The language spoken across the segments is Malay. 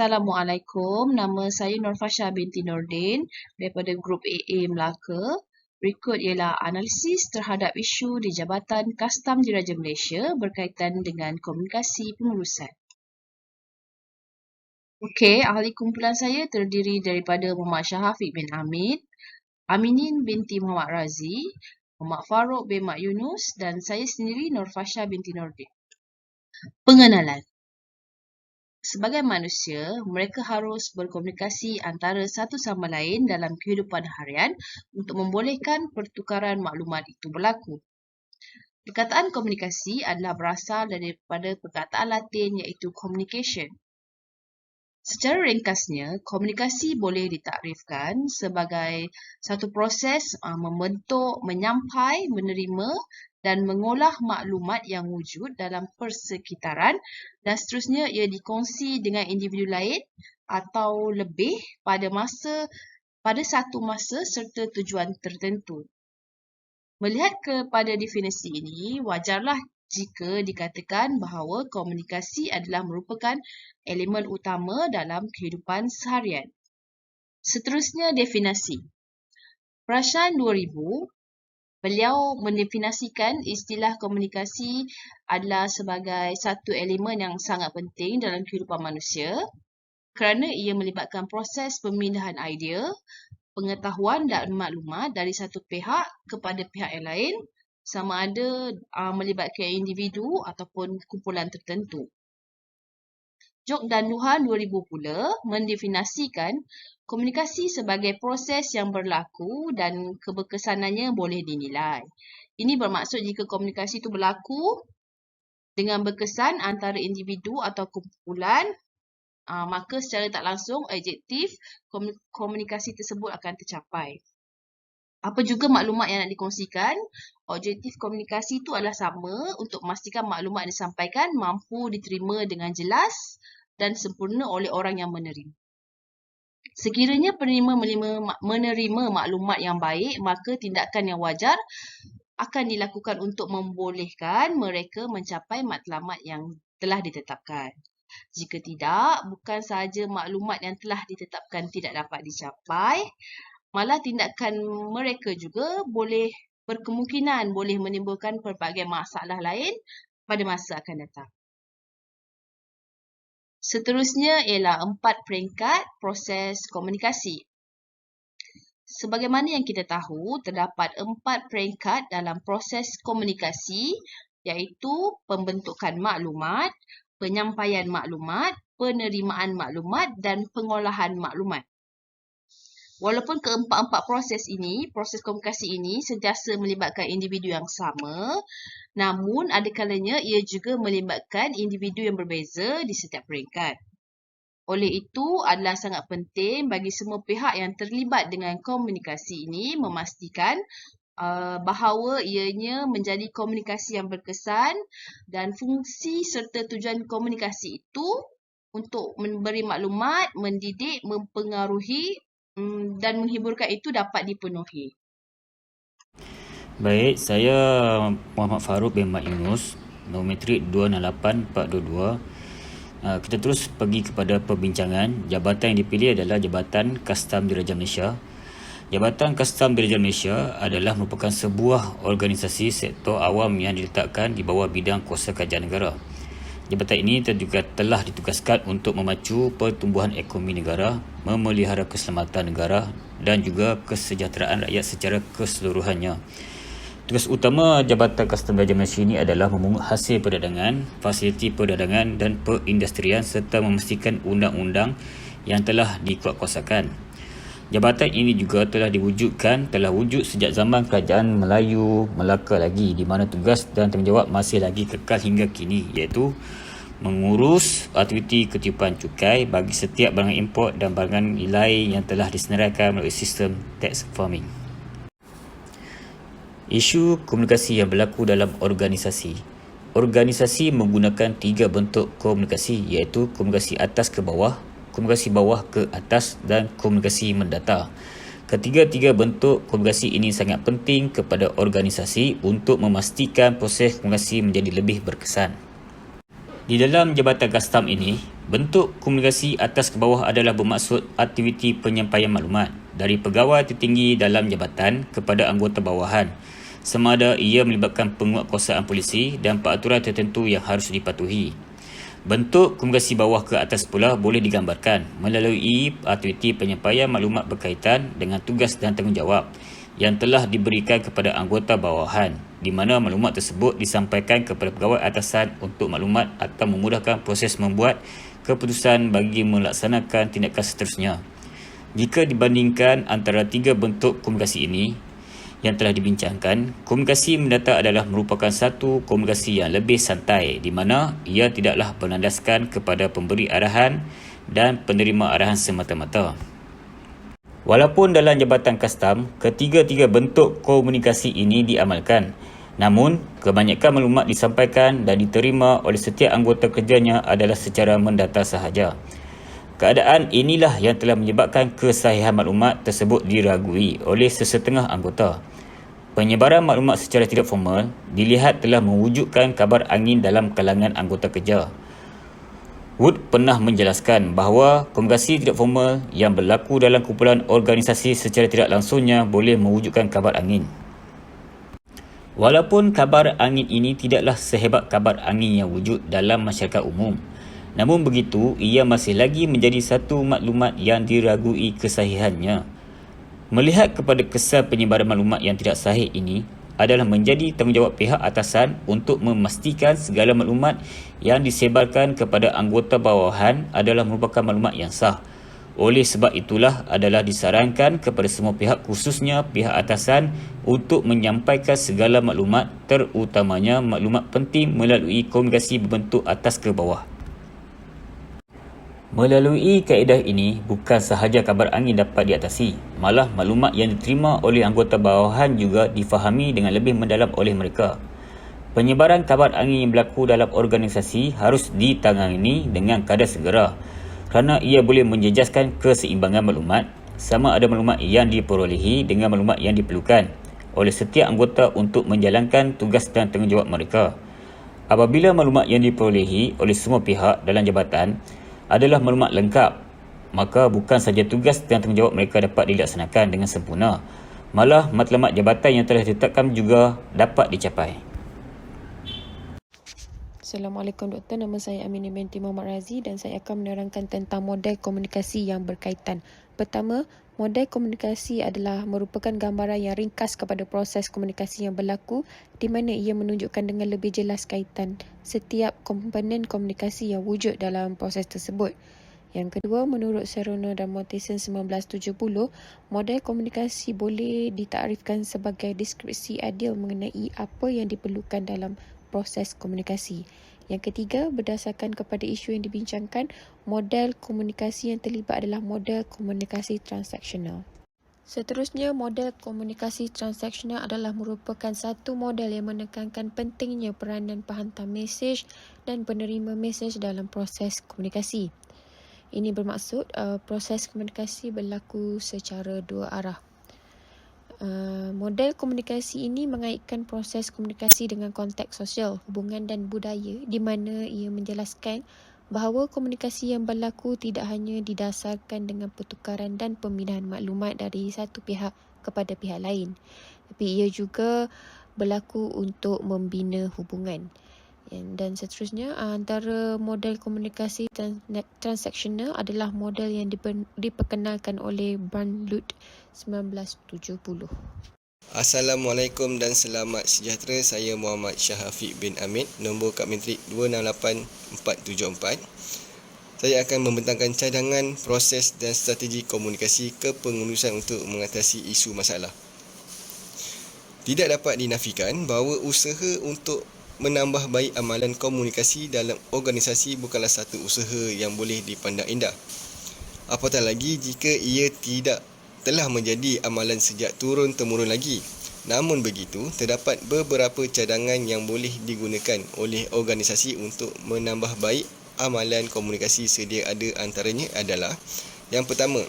Assalamualaikum, nama saya Nurfasha binti Nordin daripada grup AA Melaka. Berikut ialah analisis terhadap isu di Jabatan Kastam Diraja Malaysia berkaitan dengan komunikasi pengurusan. Okey, ahli kumpulan saya terdiri daripada Muhammad Syahafiq bin Hamid, Aminin binti Muhammad Razi, Muhammad Farouk bin Mak Yunus dan saya sendiri Nurfasha binti Nordin. Pengenalan. Sebagai manusia, mereka harus berkomunikasi antara satu sama lain dalam kehidupan harian untuk membolehkan pertukaran maklumat itu berlaku. Perkataan komunikasi adalah berasal daripada perkataan Latin iaitu communication. Secara ringkasnya, komunikasi boleh ditakrifkan sebagai satu proses membentuk, menyampai, menerima dan mengolah maklumat yang wujud dalam persekitaran dan seterusnya ia dikongsi dengan individu lain atau lebih pada satu masa serta tujuan tertentu. Melihat kepada definisi ini, wajarlah jika dikatakan bahawa komunikasi adalah merupakan elemen utama dalam kehidupan seharian. Seterusnya, definisi. Perasaan 2000, beliau mendefinisikan istilah komunikasi adalah sebagai satu elemen yang sangat penting dalam kehidupan manusia kerana ia melibatkan proses pemindahan idea, pengetahuan dan maklumat dari satu pihak kepada pihak yang lain sama ada melibatkan individu ataupun kumpulan tertentu. Jok dan Luhan 2000 pula mendefinisikan komunikasi sebagai proses yang berlaku dan keberkesanannya boleh dinilai. Ini bermaksud jika komunikasi itu berlaku dengan berkesan antara individu atau kumpulan, maka secara tak langsung objektif komunikasi tersebut akan tercapai. Apa juga maklumat yang nak dikongsikan, objektif komunikasi itu adalah sama untuk memastikan maklumat yang disampaikan mampu diterima dengan jelas dan sempurna oleh orang yang menerima. Sekiranya penerima menerima maklumat yang baik, maka tindakan yang wajar akan dilakukan untuk membolehkan mereka mencapai matlamat yang telah ditetapkan. Jika tidak, bukan sahaja maklumat yang telah ditetapkan tidak dapat dicapai, malah tindakan mereka juga berkemungkinan boleh menimbulkan pelbagai masalah lain pada masa akan datang. Seterusnya ialah 4 peringkat proses komunikasi. Sebagaimana yang kita tahu, terdapat 4 peringkat dalam proses komunikasi iaitu pembentukan maklumat, penyampaian maklumat, penerimaan maklumat dan pengolahan maklumat. Walaupun keempat-empat proses komunikasi ini sentiasa melibatkan individu yang sama, namun ada kalanya ia juga melibatkan individu yang berbeza di setiap peringkat. Oleh itu, adalah sangat penting bagi semua pihak yang terlibat dengan komunikasi ini memastikan bahawa ianya menjadi komunikasi yang berkesan dan fungsi serta tujuan komunikasi itu untuk memberi maklumat, mendidik, mempengaruhi dan menghiburkan itu dapat dipenuhi. Baik, saya Muhammad Farouk bin Mak Yunus, nombor metrik 268422. Kita terus pergi kepada perbincangan. Jabatan yang dipilih adalah Jabatan Kastam Diraja Malaysia. Jabatan Kastam Diraja Malaysia adalah merupakan sebuah organisasi sektor awam yang diletakkan di bawah bidang kuasa kerajaan negara. Jabatan ini juga telah ditugaskan untuk memacu pertumbuhan ekonomi negara, memelihara keselamatan negara dan juga kesejahteraan rakyat secara keseluruhannya. Tugas utama Jabatan Kastam Diraja Malaysia ini adalah memungut hasil perdagangan, fasiliti perdagangan dan perindustrian serta memastikan undang-undang yang telah dikuatkuasakan. Jabatan ini juga telah wujud sejak zaman Kerajaan Melayu Melaka lagi, di mana tugas dan tanggungjawab masih lagi kekal hingga kini, iaitu mengurus aktiviti ketipuan cukai bagi setiap barangan import dan barangan nilai yang telah disenaraikan melalui sistem tax farming. Isu komunikasi yang berlaku dalam organisasi. Organisasi menggunakan 3 bentuk komunikasi, iaitu komunikasi atas ke bawah, komunikasi bawah ke atas dan komunikasi mendata. Ketiga-tiga bentuk komunikasi ini sangat penting kepada organisasi untuk memastikan proses komunikasi menjadi lebih berkesan. Di dalam Jabatan Kastam ini, bentuk komunikasi atas ke bawah adalah bermaksud aktiviti penyampaian maklumat dari pegawai tertinggi dalam jabatan kepada anggota bawahan, sama ada ia melibatkan penguatkuasaan polisi dan peraturan tertentu yang harus dipatuhi. Bentuk komunikasi bawah ke atas pula boleh digambarkan melalui aktiviti penyampaian maklumat berkaitan dengan tugas dan tanggungjawab yang telah diberikan kepada anggota bawahan, di mana maklumat tersebut disampaikan kepada pegawai atasan untuk maklumat atau memudahkan proses membuat keputusan bagi melaksanakan tindakan seterusnya. Jika dibandingkan antara tiga bentuk komunikasi ini yang telah dibincangkan, komunikasi mendata adalah merupakan satu komunikasi yang lebih santai di mana ia tidaklah berlandaskan kepada pemberi arahan dan penerima arahan semata-mata. Walaupun dalam Jabatan Kastam, ketiga-tiga bentuk komunikasi ini diamalkan, namun kebanyakan maklumat disampaikan dan diterima oleh setiap anggota kerjanya adalah secara mendata sahaja. Keadaan inilah yang telah menyebabkan kesahihan maklumat tersebut diragui oleh sesetengah anggota. Penyebaran maklumat secara tidak formal dilihat telah mewujudkan kabar angin dalam kalangan anggota kerja. Wood pernah menjelaskan bahawa komunikasi tidak formal yang berlaku dalam kumpulan organisasi secara tidak langsungnya boleh mewujudkan kabar angin. Walaupun kabar angin ini tidaklah sehebat kabar angin yang wujud dalam masyarakat umum, namun begitu ia masih lagi menjadi satu maklumat yang diragui kesahihannya. Melihat kepada kesan penyebaran maklumat yang tidak sahih ini adalah menjadi tanggungjawab pihak atasan untuk memastikan segala maklumat yang disebarkan kepada anggota bawahan adalah merupakan maklumat yang sah. Oleh sebab itulah adalah disarankan kepada semua pihak, khususnya pihak atasan, untuk menyampaikan segala maklumat, terutamanya maklumat penting melalui komunikasi berbentuk atas ke bawah. Melalui kaedah ini, bukan sahaja kabar angin dapat diatasi, malah maklumat yang diterima oleh anggota bawahan juga difahami dengan lebih mendalam oleh mereka. Penyebaran kabar angin yang berlaku dalam organisasi harus ditangani dengan kadar segera kerana ia boleh menjejaskan keseimbangan maklumat, sama ada maklumat yang diperolehi dengan maklumat yang diperlukan oleh setiap anggota untuk menjalankan tugas dan tanggungjawab mereka. Apabila maklumat yang diperolehi oleh semua pihak dalam jabatan adalah maklumat lengkap, maka bukan saja tugas dan tanggungjawab mereka dapat dilaksanakan dengan sempurna, malah matlamat jabatan yang telah ditetapkan juga dapat dicapai. Assalamualaikum Doktor, nama saya Aminah binti Muhammad Razi dan saya akan menerangkan tentang model komunikasi yang berkaitan. Pertama, model komunikasi adalah merupakan gambaran yang ringkas kepada proses komunikasi yang berlaku di mana ia menunjukkan dengan lebih jelas kaitan setiap komponen komunikasi yang wujud dalam proses tersebut. Yang kedua, menurut Serona dan Mottesen 1970, model komunikasi boleh ditakrifkan sebagai deskripsi ideal mengenai apa yang diperlukan dalam proses komunikasi. Yang ketiga, berdasarkan kepada isu yang dibincangkan, model komunikasi yang terlibat adalah model komunikasi transaksional. Seterusnya, model komunikasi transaksional adalah merupakan satu model yang menekankan pentingnya peranan penghantar mesej dan penerima mesej dalam proses komunikasi. Ini bermaksud proses komunikasi berlaku secara dua arah. Model komunikasi ini mengaitkan proses komunikasi dengan konteks sosial, hubungan dan budaya di mana ia menjelaskan bahawa komunikasi yang berlaku tidak hanya didasarkan dengan pertukaran dan pemindahan maklumat dari satu pihak kepada pihak lain, tapi ia juga berlaku untuk membina hubungan. Dan seterusnya, antara model komunikasi transaksional adalah model yang diperkenalkan oleh Brundtland 1970. Assalamualaikum dan selamat sejahtera. Saya Muhammad Syahafiq bin Amin, nombor kad matrik 268474. Saya akan membentangkan cadangan, proses dan strategi komunikasi kepengurusan untuk mengatasi isu masalah. Tidak dapat dinafikan bahawa usaha untuk menambah baik amalan komunikasi dalam organisasi bukanlah satu usaha yang boleh dipandang indah. Apatah lagi jika ia tidak telah menjadi amalan sejak turun-temurun lagi. Namun begitu, terdapat beberapa cadangan yang boleh digunakan oleh organisasi untuk menambah baik amalan komunikasi sedia ada. Antaranya adalah: yang pertama,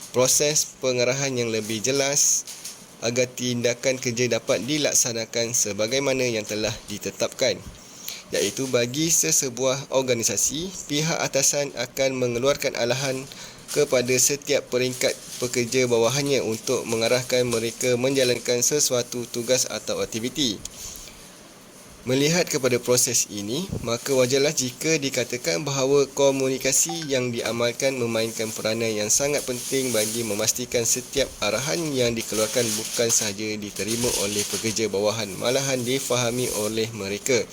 proses pengarahan yang lebih jelas agar tindakan kerja dapat dilaksanakan sebagaimana yang telah ditetapkan. iaitu bagi sesebuah organisasi, pihak atasan akan mengeluarkan arahan kepada setiap peringkat pekerja bawahannya untuk mengarahkan mereka menjalankan sesuatu tugas atau aktiviti. Melihat kepada proses ini, maka wajarlah jika dikatakan bahawa komunikasi yang diamalkan memainkan peranan yang sangat penting bagi memastikan setiap arahan yang dikeluarkan bukan sahaja diterima oleh pekerja bawahan, malahan difahami oleh mereka.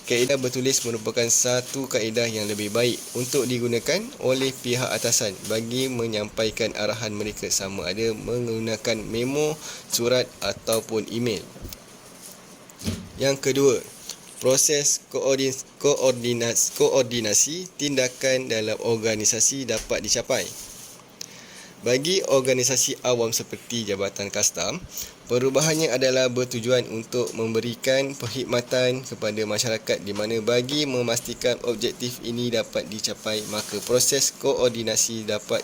Kaedah bertulis merupakan satu kaedah yang lebih baik untuk digunakan oleh pihak atasan bagi menyampaikan arahan mereka, sama ada menggunakan memo, surat ataupun email. Yang kedua, proses koordinasi tindakan dalam organisasi dapat dicapai. Bagi organisasi awam seperti Jabatan Kastam, perubahannya adalah bertujuan untuk memberikan perkhidmatan kepada masyarakat di mana bagi memastikan objektif ini dapat dicapai, maka proses koordinasi dapat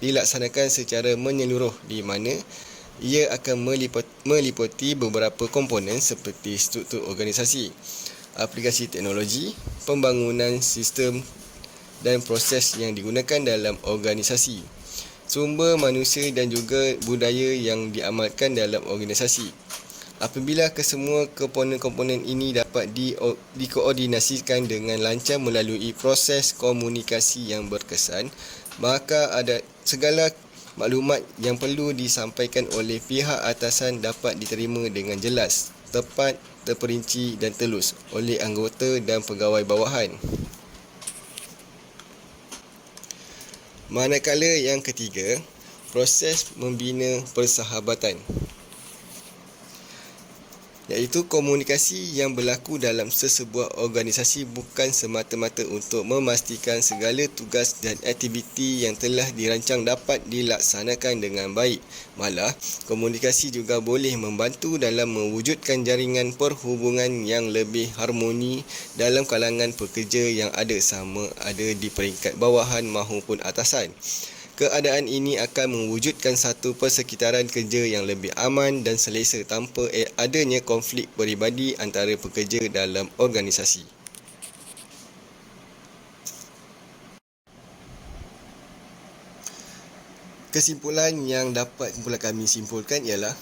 dilaksanakan secara menyeluruh di mana ia akan meliputi beberapa komponen seperti struktur organisasi, aplikasi teknologi, pembangunan sistem dan proses yang digunakan dalam organisasi, sumber manusia dan juga budaya yang diamalkan dalam organisasi. Apabila kesemua komponen-komponen ini dapat dikoordinasikan dengan lancar melalui proses komunikasi yang berkesan, maka ada segala maklumat yang perlu disampaikan oleh pihak atasan dapat diterima dengan jelas, tepat, terperinci dan telus oleh anggota dan pegawai bawahan. Manakala yang ketiga, proses membina persahabatan, iaitu komunikasi yang berlaku dalam sesebuah organisasi bukan semata-mata untuk memastikan segala tugas dan aktiviti yang telah dirancang dapat dilaksanakan dengan baik. Malah, komunikasi juga boleh membantu dalam mewujudkan jaringan perhubungan yang lebih harmoni dalam kalangan pekerja yang ada, sama ada di peringkat bawahan maupun atasan. Keadaan ini akan mewujudkan satu persekitaran kerja yang lebih aman dan selesa tanpa adanya konflik peribadi antara pekerja dalam organisasi. Kesimpulan yang dapat kami simpulkan ialah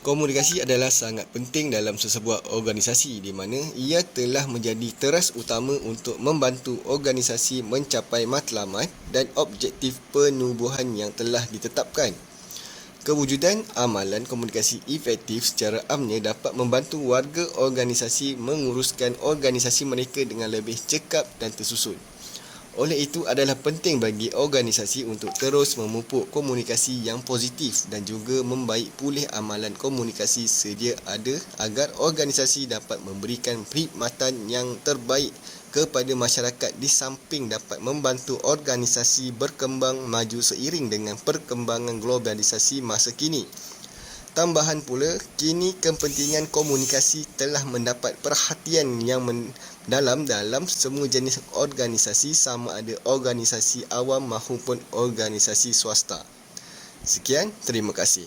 komunikasi adalah sangat penting dalam sesebuah organisasi di mana ia telah menjadi teras utama untuk membantu organisasi mencapai matlamat dan objektif penubuhan yang telah ditetapkan. Kewujudan amalan komunikasi efektif secara amnya dapat membantu warga organisasi menguruskan organisasi mereka dengan lebih cekap dan tersusun. Oleh itu adalah penting bagi organisasi untuk terus memupuk komunikasi yang positif dan juga membaik pulih amalan komunikasi sedia ada agar organisasi dapat memberikan perkhidmatan yang terbaik kepada masyarakat di samping dapat membantu organisasi berkembang maju seiring dengan perkembangan globalisasi masa kini. Tambahan pula, kini kepentingan komunikasi telah mendapat perhatian yang mendalam dalam semua jenis organisasi, sama ada organisasi awam maupun organisasi swasta. Sekian, terima kasih.